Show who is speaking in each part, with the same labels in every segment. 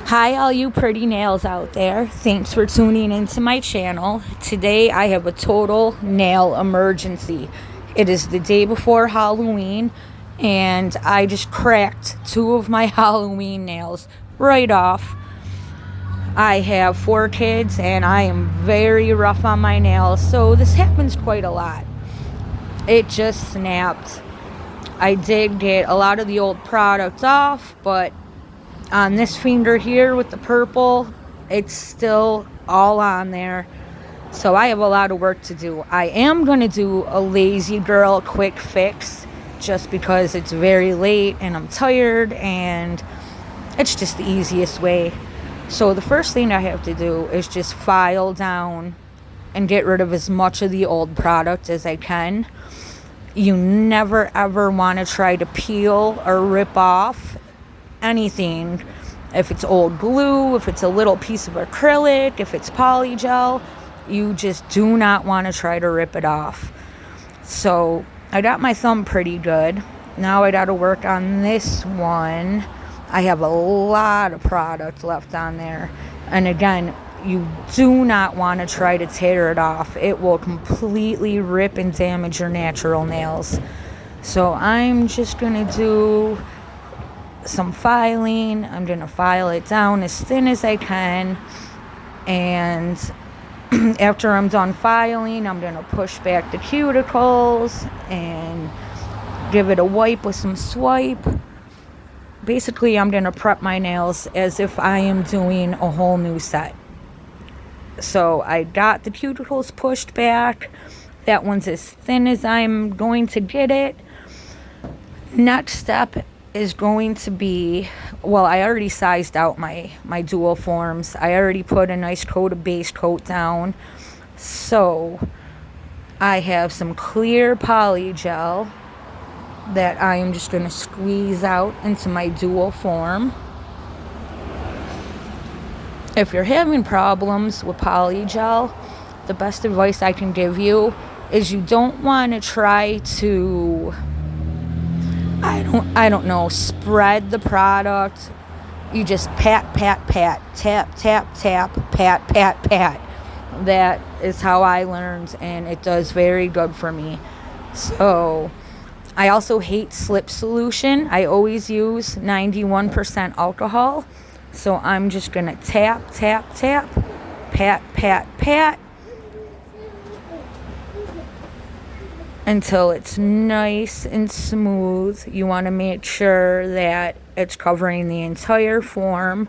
Speaker 1: Hi, all you pretty nails out there. Thanks for tuning into my channel. Today I have a total nail emergency. It is the day before Halloween, and I just cracked two of my Halloween nails right off. I have 4 kids, and I am very rough on my nails, so this happens quite a lot. It just snapped. I did get a lot of the old products off, but on this finger here with the purple, it's still all on there. So I have a lot of work to do. I am going to do a Lazy Girl quick fix just because it's very late and I'm tired and it's just the easiest way. So the first thing I have to do is just file down and get rid of as much of the old product as I can. You never ever want to try to peel or rip off anything. If it's old glue, if it's a little piece of acrylic, if it's polygel, you just do not want to try to rip it off. So I got my thumb pretty good. Now I got to work on this one. I have a lot of product left on there. And again, you do not want to try to tear it off. It will completely rip and damage your natural nails. So I'm just going to do some filing. I'm going to file it down as thin as I can. And after I'm done filing, I'm going to push back the cuticles and give it a wipe with some swipe. Basically, I'm going to prep my nails as if I am doing a whole new set. So I got the cuticles pushed back. That one's as thin as I'm going to get it. Next step is going to be, well, I already sized out my dual forms. I already put a nice coat of base coat down. So I have some clear polygel that I am just going to squeeze out into my dual form. If you're having problems with polygel, the best advice I can give you is you don't want to try to, I don't know, spread the product. You just pat, pat, pat, tap, tap, tap, pat, pat, pat. That is how I learned, and it does very good for me. So I also hate slip solution. I always use 91% alcohol. So I'm just going to tap, tap, tap, pat, pat, pat, until it's nice and smooth. You want to make sure that it's covering the entire form.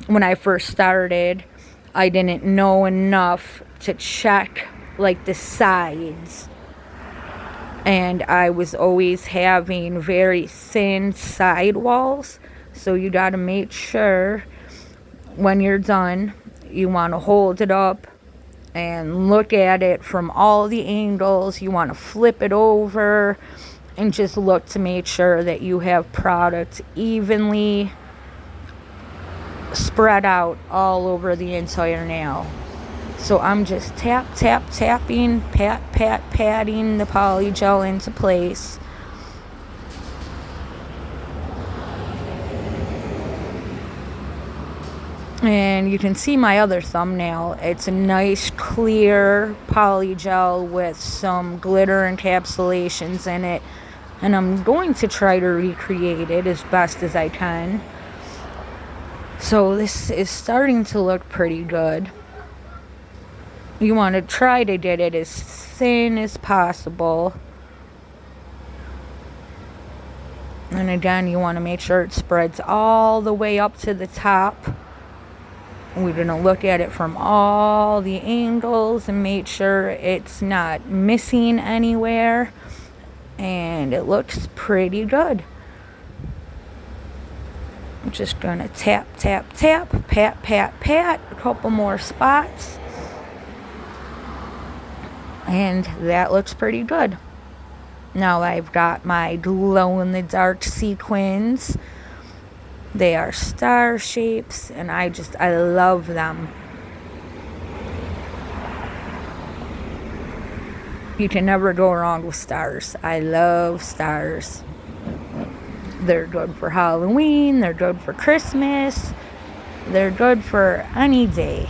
Speaker 1: When I first started, I didn't know enough to check like the sides. And I was always having very thin side walls. So you got to make sure when you're done, you want to hold it up and look at it from all the angles. You want to flip it over and just look to make sure that you have product evenly spread out all over the entire nail. So I'm just tap, tap, tapping, pat, pat, patting the polygel into place. And you can see my other thumbnail. It's a nice clear polygel with some glitter encapsulations in it. And I'm going to try to recreate it as best as I can. So this is starting to look pretty good. You want to try to get it as thin as possible. And again, you want to make sure it spreads all the way up to the top. We're going to look at it from all the angles and make sure it's not missing anywhere. And it looks pretty good. I'm just going to tap, tap, tap, pat, pat, pat, a couple more spots. And that looks pretty good. Now I've got my glow-in-the-dark sequins. They are star shapes, and I love them. You can never go wrong with stars. I love stars. They're good for Halloween. They're good for Christmas. They're good for any day.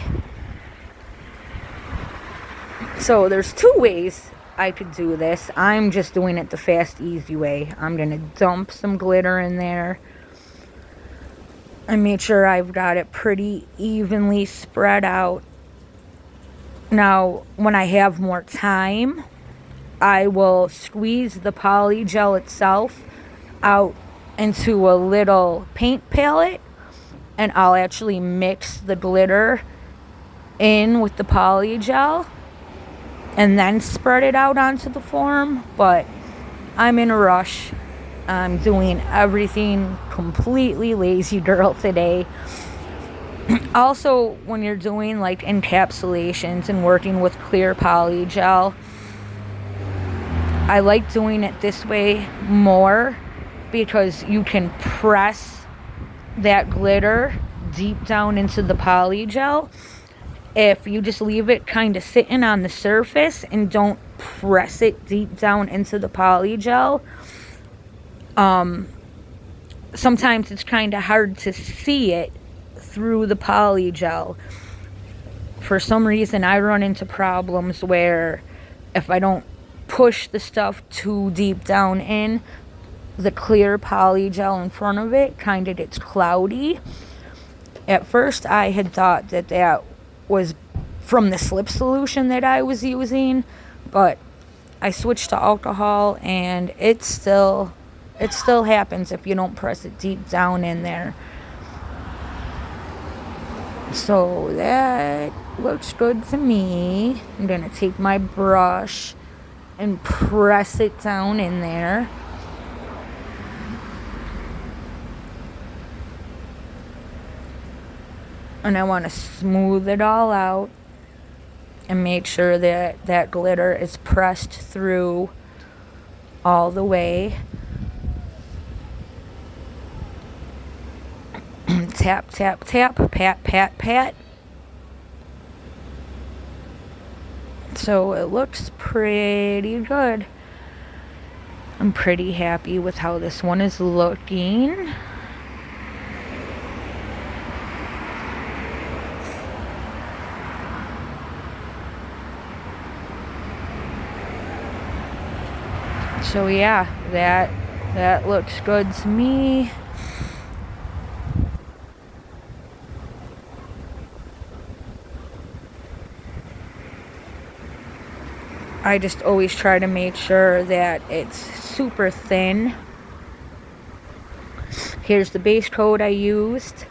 Speaker 1: So there's two ways I could do this. I'm just doing it the fast, easy way. I'm going to dump some glitter in there. I made sure I've got it pretty evenly spread out. Now, when I have more time, I will squeeze the polygel itself out into a little paint palette, and I'll actually mix the glitter in with the polygel and then spread it out onto the form. But I'm in a rush. I'm doing everything completely lazy girl today. Also, when you're doing like encapsulations and working with clear polygel, I like doing it this way more because you can press that glitter deep down into the polygel. If you just leave it kind of sitting on the surface and don't press it deep down into the polygel, sometimes it's kind of hard to see it through the polygel. For some reason, I run into problems where if I don't push the stuff too deep down in, the clear polygel in front of it kind of gets cloudy. At first, I had thought that that was from the slip solution that I was using, but I switched to alcohol, and it still happens if you don't press it deep down in there. So that looks good to me. I'm gonna take my brush and press it down in there. And I want to smooth it all out and make sure that that glitter is pressed through all the way. Tap, tap, tap, pat, pat, pat. So it looks pretty good. I'm pretty happy with how this one is looking. So yeah, that looks good to me. I just always try to make sure that it's super thin. Here's the base coat I used.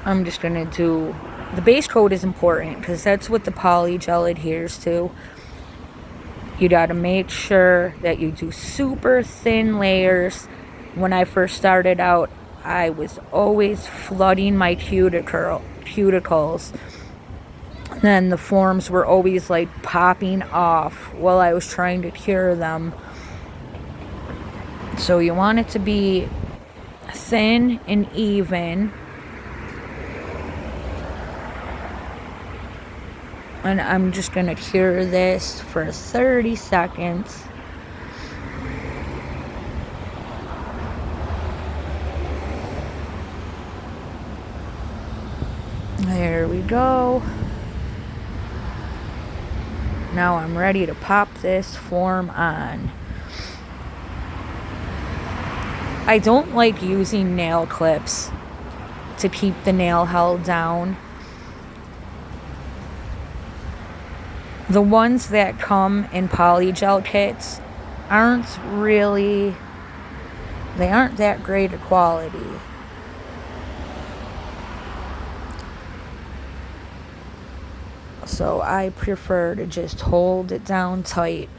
Speaker 1: I'm just gonna do, the base coat is important because that's what the polygel adheres to. You gotta make sure that you do super thin layers. When I first started out, I was always flooding my cuticles. Then the forms were always like popping off while I was trying to cure them. So you want it to be thin and even. And I'm just gonna cure this for 30 seconds. There we go. Now I'm ready to pop this form on. I don't like using nail clips to keep the nail held down. The ones that come in polygel kits aren't that great a quality. So I prefer to just hold it down tight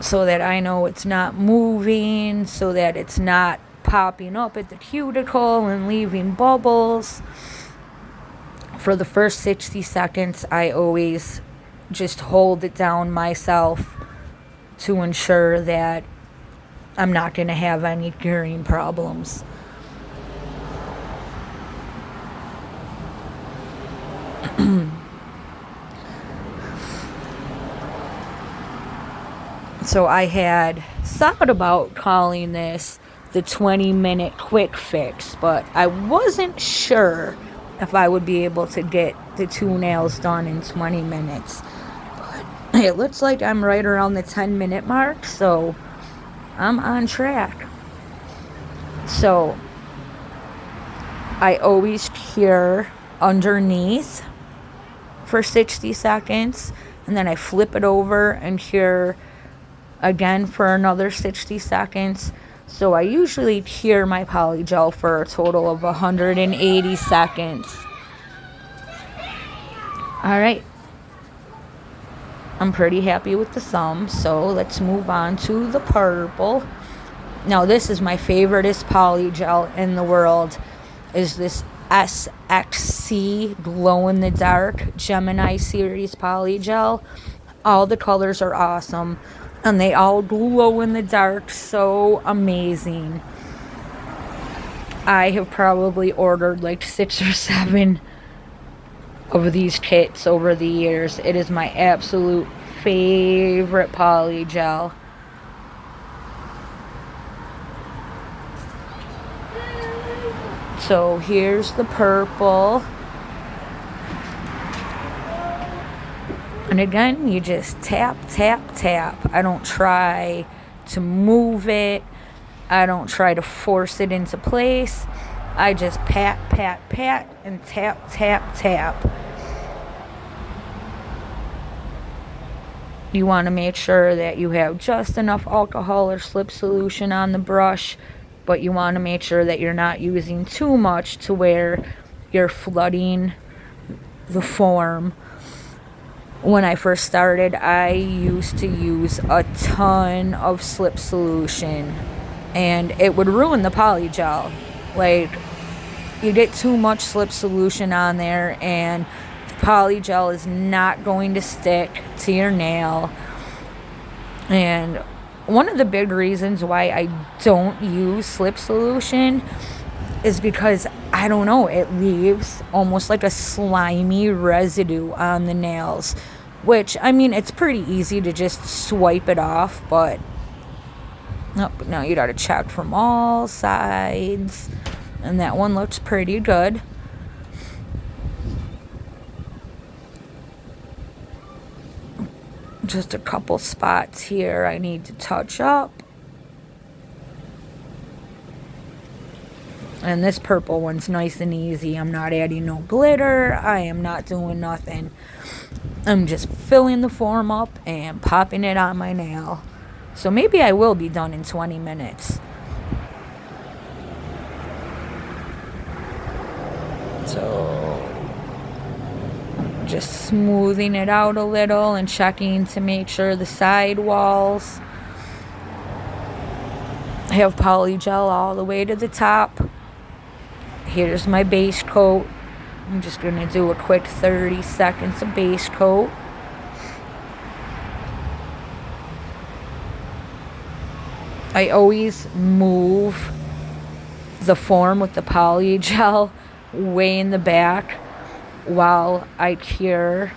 Speaker 1: so that I know it's not moving, so that it's not popping up at the cuticle and leaving bubbles. For the first 60 seconds, I always just hold it down myself to ensure that I'm not going to have any curing problems. So I had thought about calling this the 20-minute quick fix, but I wasn't sure if I would be able to get the 2 nails done in 20 minutes. But it looks like I'm right around the 10-minute mark, so I'm on track. So I always cure underneath for 60 seconds, and then I flip it over and cure again for another 60 seconds. So I usually cure my polygel for a total of 180 seconds. All right. I'm pretty happy with the thumb, so let's move on to the purple. Now this is my favoriteest polygel in the world, is this SXC Glow in the Dark Gemini series polygel. All the colors are awesome, and they all glow in the dark, so amazing. I have probably ordered like 6 or 7 of these kits over the years. It is my absolute favorite polygel. So here's the purple. And again, you just tap, tap, tap. I don't try to move it. I don't try to force it into place. I just pat, pat, pat, and tap, tap, tap. You want to make sure that you have just enough alcohol or slip solution on the brush, but you want to make sure that you're not using too much to where you're flooding the form. When I first started, I used to use a ton of slip solution, and it would ruin the polygel. Like, you get too much slip solution on there, and the polygel is not going to stick to your nail. And one of the big reasons why I don't use slip solution is because, I don't know, it leaves almost like a slimy residue on the nails, which, I mean, it's pretty easy to just swipe it off, but now you gotta check from all sides, and that one looks pretty good. Just a couple spots here I need to touch up. And this purple one's nice and easy. I'm not adding no glitter. I am not doing nothing. I'm just filling the form up and popping it on my nail. So maybe I will be done in 20 minutes. So just smoothing it out a little and checking to make sure the side walls have polygel all the way to the top. Here's my base coat. I'm just going to do a quick 30 seconds of base coat. I always move the form with the polygel way in the back while I cure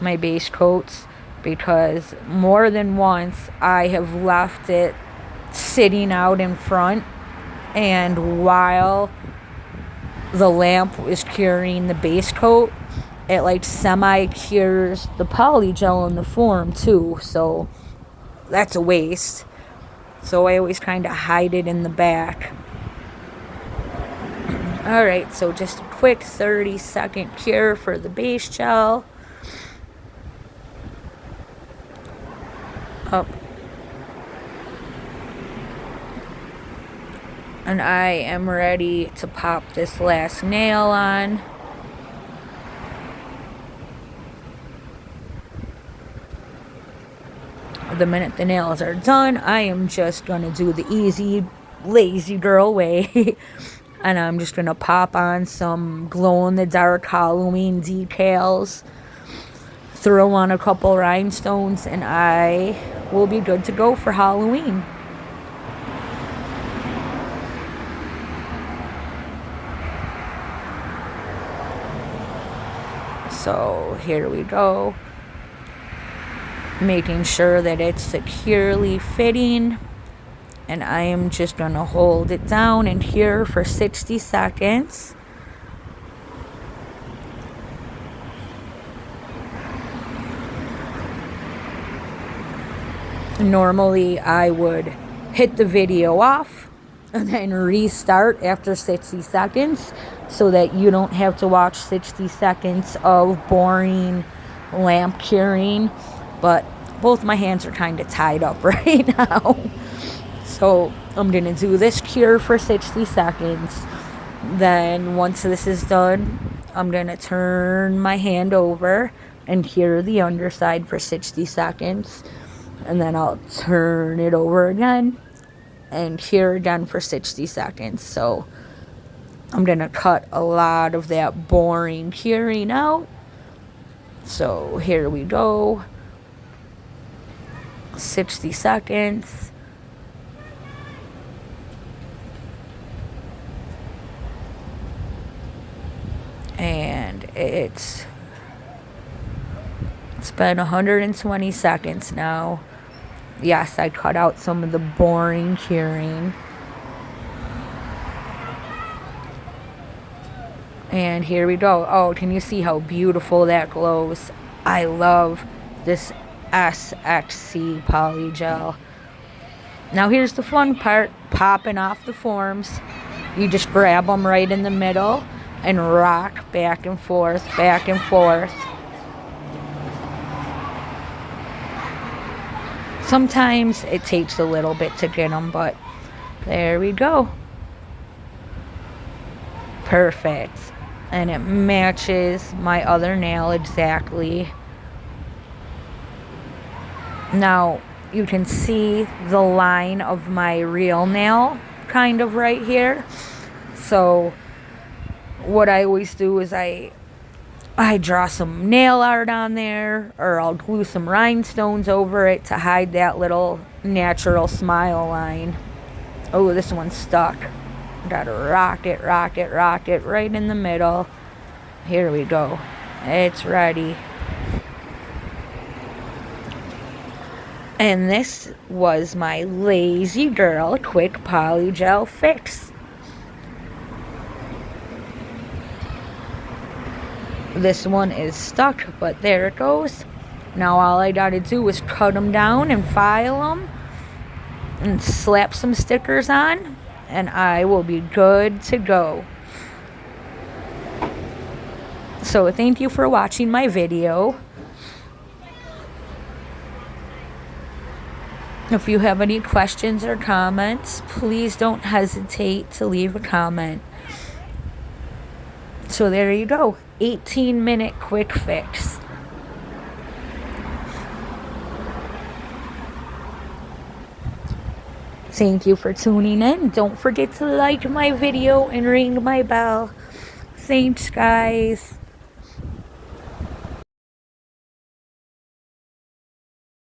Speaker 1: my base coats, because more than once I have left it sitting out in front, and while the lamp is curing the base coat, it like semi-cures the polygel in the form too, so that's a waste. So I always kind of hide it in the back. Alright, so just a quick 30-second cure for the base gel. Up. And I am ready to pop this last nail on. The minute the nails are done, I am just going to do the easy, lazy girl way. And I'm just going to pop on some glow-in-the-dark Halloween decals. Throw on a couple rhinestones, and I will be good to go for Halloween. So here we go. making sure that it's securely fitting. And I am just going to hold it down in here for 60 seconds. Normally I would hit the video off and then restart after 60 seconds so that you don't have to watch 60 seconds of boring lamp curing. But both my hands are kind of tied up right now. So I'm going to do this cure for 60 seconds. Then once this is done, I'm going to turn my hand over and cure the underside for 60 seconds. And then I'll turn it over again and cure again for 60 seconds. So I'm going to cut a lot of that boring curing out. So here we go. 60 seconds. And it's been 120 seconds now. Yes, I cut out some of the boring curing. And here we go. Oh, can you see how beautiful that glows? I love this SXC polygel. Now here's the fun part, popping off the forms. You just grab them right in the middle and rock back and forth, back and forth. Sometimes it takes a little bit to get them, but there we go. Perfect. And it matches my other nail exactly. Now you can see the line of my real nail kind of right here. So what I always do is I draw some nail art on there, or I'll glue some rhinestones over it to hide that little natural smile line. Oh, this one's stuck. Gotta rock it right in the middle. Here we go. It's ready. And this was my Lazy Girl Quick Polygel Fix. This one is stuck, but there it goes. Now all I gotta do is cut them down and file them and slap some stickers on, and I will be good to go. So thank you for watching my video. If you have any questions or comments, please don't hesitate to leave a comment. So there you go. 18-minute quick fix. Thank you for tuning in. Don't forget to like my video and ring my bell. Thanks, guys.